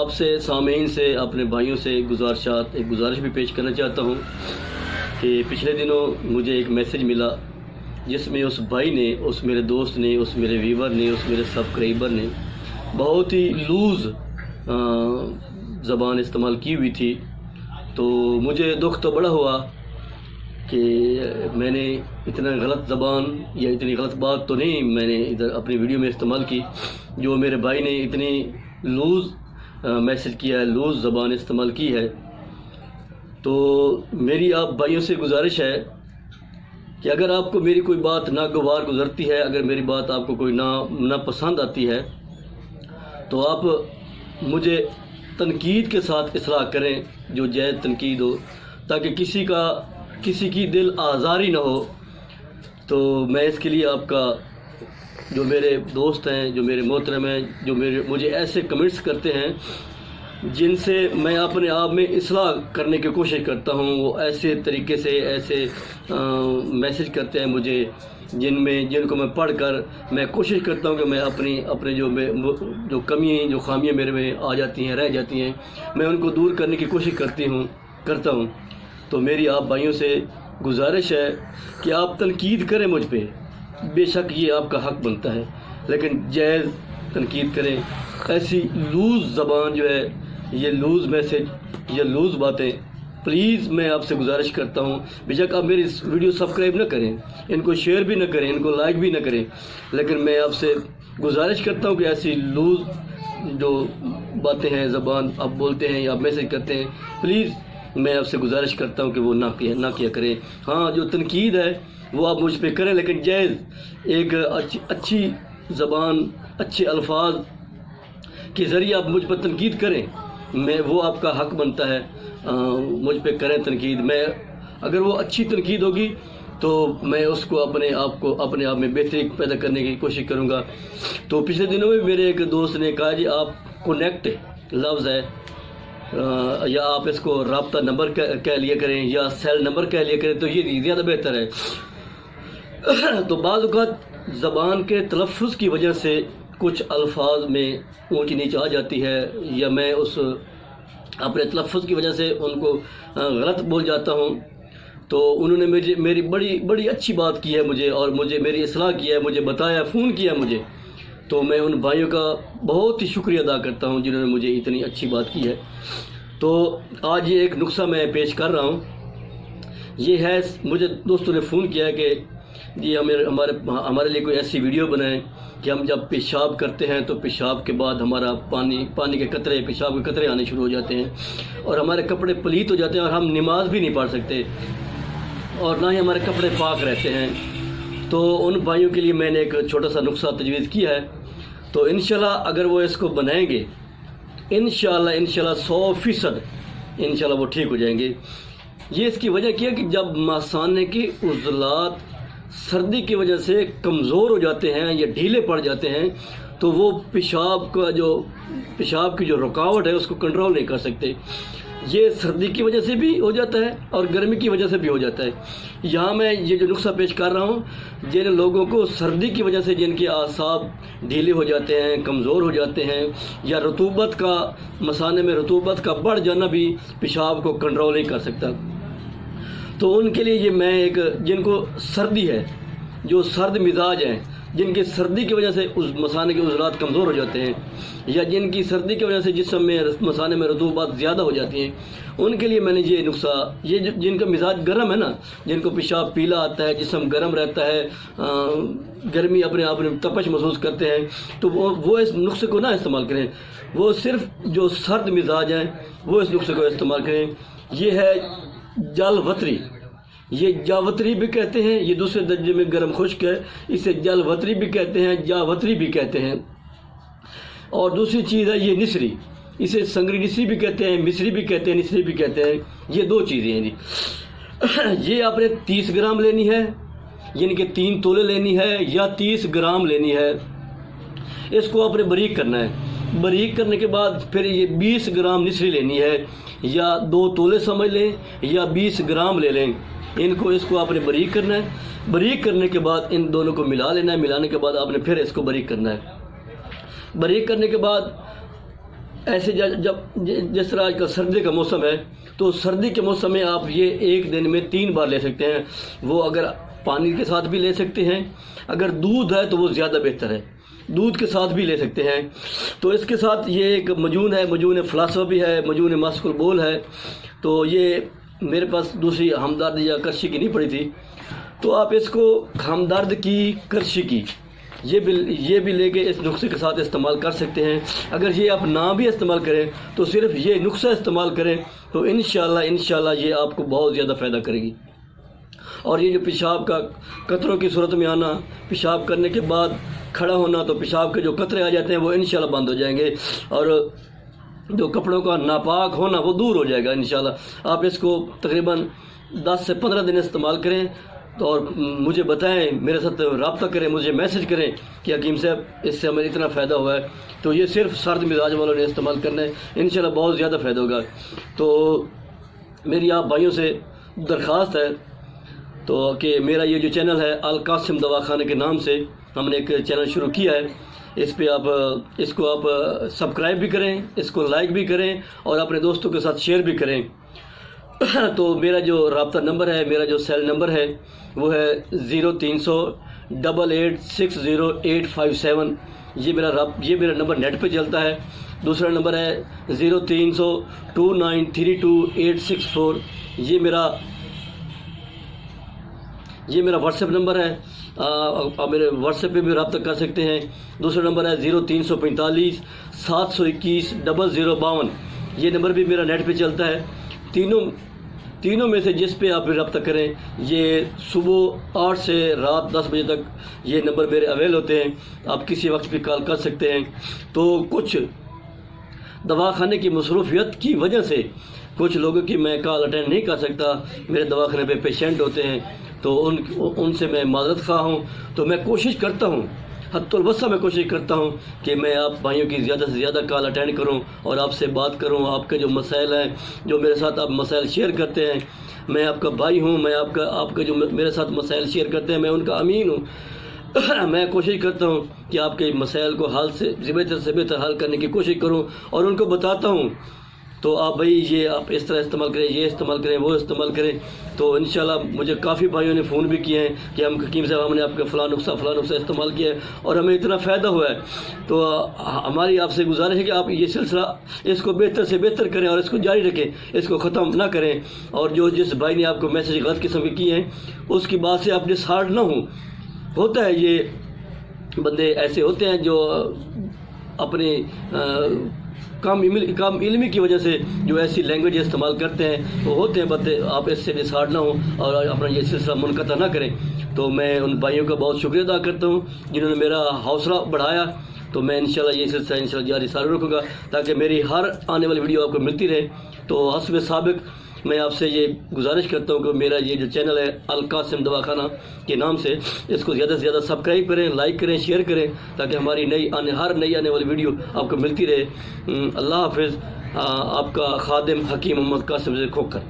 آپ سے سامعین سے اپنے بھائیوں سے ایک گزارش بھی پیش کرنا چاہتا ہوں کہ پچھلے دنوں مجھے ایک میسیج ملا جس میں اس بھائی نے، اس میرے دوست نے، اس میرے ویور نے، اس میرے سبسکرائبر نے بہت ہی لوز زبان استعمال کی ہوئی تھی۔ تو مجھے دکھ تو بڑا ہوا کہ میں نے اتنا غلط زبان یا اتنی غلط بات تو نہیں میں نے ادھر اپنی ویڈیو میں استعمال کی، جو میرے بھائی نے اتنی لوز میسج کیا ہے، لوز زبان استعمال کی ہے۔ تو میری آپ بھائیوں سے گزارش ہے کہ اگر آپ کو میری کوئی بات ناگوار گزرتی ہے، اگر میری بات آپ کو کوئی نہ پسند آتی ہے، تو آپ مجھے تنقید کے ساتھ اصلاح کریں، جو جائز تنقید ہو، تاکہ کسی کی دل آزاری نہ ہو۔ تو میں اس کے لیے آپ کا، جو میرے دوست ہیں، جو میرے محترم ہیں، جو مجھے ایسے کمنٹس کرتے ہیں جن سے میں اپنے آپ میں اصلاح کرنے کی کوشش کرتا ہوں، وہ ایسے طریقے سے ایسے میسج کرتے ہیں مجھے جن کو میں پڑھ کر میں کوشش کرتا ہوں کہ میں اپنے جو خامیاں میرے میں آ جاتی ہیں، رہ جاتی ہیں، میں ان کو دور کرنے کی کوشش کرتا ہوں۔ تو میری آپ بھائیوں سے گزارش ہے کہ آپ تنقید کریں مجھ پہ، بے شک یہ آپ کا حق بنتا ہے، لیکن جائز تنقید کریں۔ ایسی لوز زبان جو ہے، یہ لوز میسج یا لوز باتیں، پلیز میں آپ سے گزارش کرتا ہوں، بے شک آپ میری ویڈیو سبسکرائب نہ کریں، ان کو شیئر بھی نہ کریں، ان کو لائک بھی نہ کریں، لیکن میں آپ سے گزارش کرتا ہوں کہ ایسی لوز جو باتیں ہیں، زبان آپ بولتے ہیں یا آپ میسج کرتے ہیں، پلیز میں آپ سے گزارش کرتا ہوں کہ وہ نہ کیا کریں۔ ہاں، جو تنقید ہے وہ آپ مجھ پہ کریں، لیکن جائز ایک اچھی زبان، اچھے الفاظ کے ذریعے آپ مجھ پر تنقید کریں، وہ آپ کا حق بنتا ہے، مجھ پہ کریں تنقید۔ اگر وہ اچھی تنقید ہوگی تو میں اس کو اپنے آپ میں بہتری پیدا کرنے کی کوشش کروں گا۔ تو پچھلے دنوں میں میرے ایک دوست نے کہا جی آپ کنیکٹ لفظ ہے، یا آپ اس کو رابطہ نمبر کہہ لیا کریں یا سیل نمبر کہہ لیا کریں، تو یہ زیادہ بہتر ہے۔ تو بعض اوقات زبان کے تلفظ کی وجہ سے کچھ الفاظ میں اونچ نیچ آ جاتی ہے، یا میں اپنے تلفظ کی وجہ سے ان کو غلط بول جاتا ہوں۔ تو انہوں نے میری بڑی اچھی بات کی ہے مجھے، اور میری اصلاح کی ہے، مجھے بتایا، فون کیا مجھے۔ تو میں ان بھائیوں کا بہت ہی شکریہ ادا کرتا ہوں جنہوں نے مجھے اتنی اچھی بات کی ہے۔ تو آج یہ ایک نقصہ میں پیش کر رہا ہوں، یہ ہے، مجھے دوستوں نے فون کیا ہے کہ جی ہمارے لیے کوئی ایسی ویڈیو بنائیں کہ ہم جب پیشاب کرتے ہیں تو پیشاب کے بعد ہمارا پانی کے قطرے، پیشاب کے قطرے آنے شروع ہو جاتے ہیں، اور ہمارے کپڑے پلیت ہو جاتے ہیں، اور ہم نماز بھی نہیں پڑھ سکتے، اور نہ ہی ہمارے کپڑے پاک رہتے ہیں۔ تو ان بھائیوں کے لیے میں نے ایک چھوٹا سا نقصہ تجویز کیا ہے۔ تو انشاءاللہ اگر وہ اس کو بنائیں گے، انشاءاللہ 100% انشاءاللہ وہ ٹھیک ہو جائیں گے۔ یہ اس کی وجہ کیا کہ جب مثانے کے عضلات سردی کی وجہ سے کمزور ہو جاتے ہیں یا ڈھیلے پڑ جاتے ہیں، تو وہ پیشاب کی جو رکاوٹ ہے اس کو کنٹرول نہیں کر سکتے۔ یہ سردی کی وجہ سے بھی ہو جاتا ہے اور گرمی کی وجہ سے بھی ہو جاتا ہے۔ یہاں میں یہ جو نقصہ پیش کر رہا ہوں، جن لوگوں کو سردی کی وجہ سے جن کے اعصاب ڈھیلے ہو جاتے ہیں، کمزور ہو جاتے ہیں، یا مثانے میں رطوبت کا بڑھ جانا بھی پیشاب کو کنٹرول نہیں کر سکتا، تو ان کے لیے یہ جن کو سردی ہے، جو سرد مزاج ہیں، جن کی سردی کی وجہ سے مثانے کے عضلات کمزور ہو جاتے ہیں، یا جن کی سردی کی وجہ سے جسم میں مثانے میں رطوبت زیادہ ہو جاتی ہیں، ان کے لیے میں نے یہ نقصہ، جن کا مزاج گرم ہے نا، جن کو پیشاب پیلا آتا ہے، جسم گرم رہتا ہے، گرمی اپنے آپ میں تپش محسوس کرتے ہیں، تو وہ اس نسخے کو نہ استعمال کریں۔ وہ صرف جو سرد مزاج ہیں وہ اس نسخے کو استعمال کریں۔ یہ ہے جل وطری، یہ جاوتری بھی کہتے ہیں، یہ دوسرے درجے میں گرم خشک ہے، اسے جل وطری بھی کہتے ہیں، جاوتری بھی کہتے ہیں۔ اور دوسری چیز ہے یہ نسری، اسے سنگری نسری بھی کہتے ہیں، مصری بھی کہتے ہیں، نسری بھی کہتے ہیں۔ یہ دو چیزیں ہیں جی۔ یہ آپ نے 30 گرام لینی ہے، یعنی کہ 3 تولے لینی ہے، یا 30 گرام لینی ہے۔ اس کو آپ نے باریک کرنا ہے۔ باریک کرنے کے بعد پھر یہ 20 گرام نسری لینی ہے، یا 2 تولے سمجھ لیں، یا 20 گرام لے لیں۔ اس کو آپ نے باریک کرنا ہے۔ باریک کرنے کے بعد ان دونوں کو ملا لینا ہے۔ ملانے کے بعد آپ نے پھر اس کو باریک کرنا ہے۔ باریک کرنے کے بعد ایسے جب جس طرح آج کل سردی کا موسم ہے تو سردی کے موسم میں آپ یہ ایک دن میں 3 بار لے سکتے ہیں. وہ اگر پانی کے ساتھ بھی لے سکتے ہیں, اگر دودھ ہے تو وہ زیادہ بہتر ہے, دودھ کے ساتھ بھی لے سکتے ہیں. تو اس کے ساتھ یہ ایک مجون ہے, مجون فلاسفہ بھی ہے, مجون ماسک البول ہے. تو یہ میرے پاس دوسری ہمدرد یا کرشی کی نہیں پڑی تھی, تو آپ اس کو ہمدرد کی, کرشی کی یہ بھی لے کے اس نسخے کے ساتھ استعمال کر سکتے ہیں. اگر یہ آپ نہ بھی استعمال کریں تو صرف یہ نسخہ استعمال کریں تو انشاءاللہ یہ آپ کو بہت زیادہ فائدہ کرے گی. اور یہ جو پیشاب کا قطروں کی صورت میں آنا, پیشاب کرنے کے بعد کھڑا ہونا تو پیشاب کے جو قطرے آ جاتے ہیں وہ انشاءاللہ بند ہو جائیں گے, اور جو کپڑوں کا ناپاک ہونا وہ دور ہو جائے گا انشاءاللہ. آپ اس کو تقریباً 10 سے 15 دن استعمال کریں تو اور مجھے بتائیں, میرے ساتھ رابطہ کریں, مجھے میسج کریں کہ حکیم صاحب اس سے ہمیں اتنا فائدہ ہوا ہے. تو یہ صرف سرد مزاج والوں نے استعمال کرنا ہے, انشاءاللہ بہت زیادہ فائدہ ہوگا. تو میری آپ بھائیوں سے درخواست ہے تو کہ میرا یہ جو چینل ہے القاسم دواخانہ کے نام سے ہم نے ایک چینل شروع کیا ہے, اس پہ آپ اس کو آپ سبسکرائب بھی کریں, اس کو لائک بھی کریں اور اپنے دوستوں کے ساتھ شیئر بھی کریں. تو میرا جو رابطہ نمبر ہے, میرا جو سیل نمبر ہے وہ ہے 0300 8860 یہ میرا نمبر نیٹ پہ چلتا ہے. دوسرا نمبر ہے 0300 2932 864 یہ میرا واٹس ایپ نمبر ہے. آپ میرے واٹس ایپ پہ بھی رابطہ کر سکتے ہیں. دوسرا نمبر ہے 0345 721 0052 یہ نمبر بھی میرا نیٹ پہ چلتا ہے. تینوں میں سے جس پہ آپ رابطہ کریں, یہ صبح 8 سے رات 10 بجے تک یہ نمبر میرے اویل ہوتے ہیں, آپ کسی وقت بھی کال کر سکتے ہیں. تو کچھ دواخانے کی مصروفیت کی وجہ سے کچھ لوگوں کی میں کال اٹینڈ نہیں کر سکتا, میرے دواخانے پہ پیشنٹ ہوتے ہیں تو ان سے میں معذرت خواہ ہوں. تو میں کوشش کرتا ہوں, حد الوسع میں کوشش کرتا ہوں کہ میں آپ بھائیوں کی زیادہ سے زیادہ کال اٹینڈ کروں اور آپ سے بات کروں. آپ کے جو مسائل ہیں, جو میرے ساتھ آپ مسائل شیئر کرتے ہیں, میں آپ کا بھائی ہوں, میں آپ کا جو میرے ساتھ مسائل شیئر کرتے ہیں میں ان کا امین ہوں. میں کوشش کرتا ہوں کہ آپ کے مسائل کو حل سے بہتر سے بہتر حل کرنے کی کوشش کروں اور ان کو بتاتا ہوں. تو آپ بھائی یہ آپ اس طرح استعمال کریں, یہ استعمال کریں, وہ استعمال کریں. تو انشاءاللہ مجھے کافی بھائیوں نے فون بھی کیے ہیں کہ حکیم صاحب ہم نے آپ کا فلاں نسخہ استعمال کیا ہے اور ہمیں اتنا فائدہ ہوا ہے. تو ہماری آپ سے گزارش ہے کہ آپ یہ سلسلہ اس کو بہتر سے بہتر کریں اور اس کو جاری رکھیں, اس کو ختم نہ کریں. اور جس بھائی نے آپ کو میسج غلط قسم کے کیے ہیں اس کی بات سے آپ ڈسہارٹ نہ ہوں. ہوتا ہے, یہ بندے ایسے ہوتے ہیں جو اپنے کم علمی کی وجہ سے جو ایسی لینگویج استعمال کرتے ہیں وہ ہوتے ہیں بندے. آپ اس سے ڈسہارٹ نہ ہوں اور اپنا یہ سلسلہ منقطع نہ کریں. تو میں ان بھائیوں کا بہت شکریہ ادا کرتا ہوں جنہوں نے میرا حوصلہ بڑھایا. تو میں انشاءاللہ یہ سلسلہ انشاءاللہ جاری سارے رکھوں گا تاکہ میری ہر آنے والی ویڈیو آپ کو ملتی رہے. تو حسب سابق میں آپ سے یہ گزارش کرتا ہوں کہ میرا یہ جو چینل ہے القاسم دواخانہ کے نام سے, اس کو زیادہ سے زیادہ سبسکرائب کریں, لائک کریں, شیئر کریں تاکہ ہماری ہر نئی آنے والی ویڈیو آپ کو ملتی رہے. اللہ حافظ. آپ کا خادم حکیم محمد قاسم سے کھوکھر.